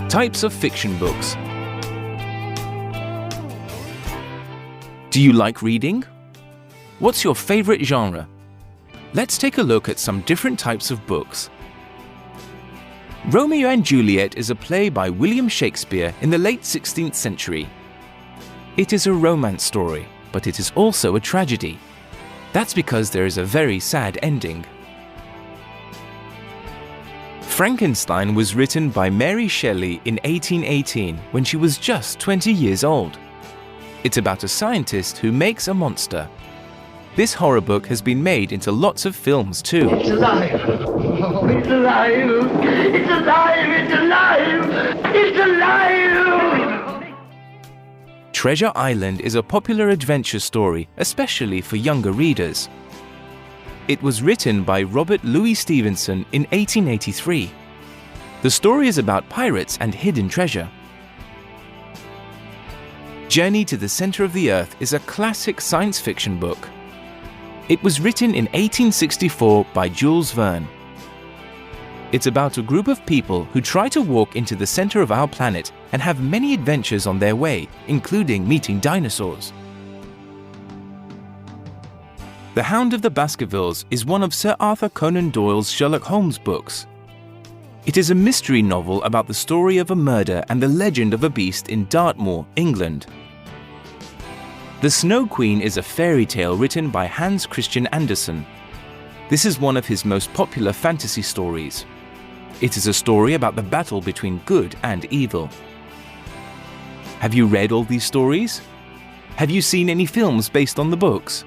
Types of fiction books. Do you like reading? What's your favorite genre? Let's take a look at some different types of books. Romeo and Juliet is a play by William Shakespeare in the late 16th century. It is a romance story, but it is also a tragedy. That's because there is a very sad ending. Frankenstein was written by Mary Shelley in 1818 when she was just 20 years old. It's about a scientist who makes a monster. This horror book has been made into lots of films too. It's alive! Oh, it's alive! It's alive! It's alive! It's alive! Treasure Island is a popular adventure story, especially for younger readers. It was written by Robert Louis Stevenson in 1883. The story is about pirates and hidden treasure. Journey to the Center of the Earth is a classic science fiction book. It was written in 1864 by Jules Verne. It's about a group of people who try to walk into the center of our planet and have many adventures on their way, including meeting dinosaurs. The Hound of the Baskervilles is one of Sir Arthur Conan Doyle's Sherlock Holmes books. It is a mystery novel about the story of a murder and the legend of a beast in Dartmoor, England. The Snow Queen is a fairy tale written by Hans Christian Andersen. This is one of his most popular fantasy stories. It is a story about the battle between good and evil. Have you read all these stories? Have you seen any films based on the books?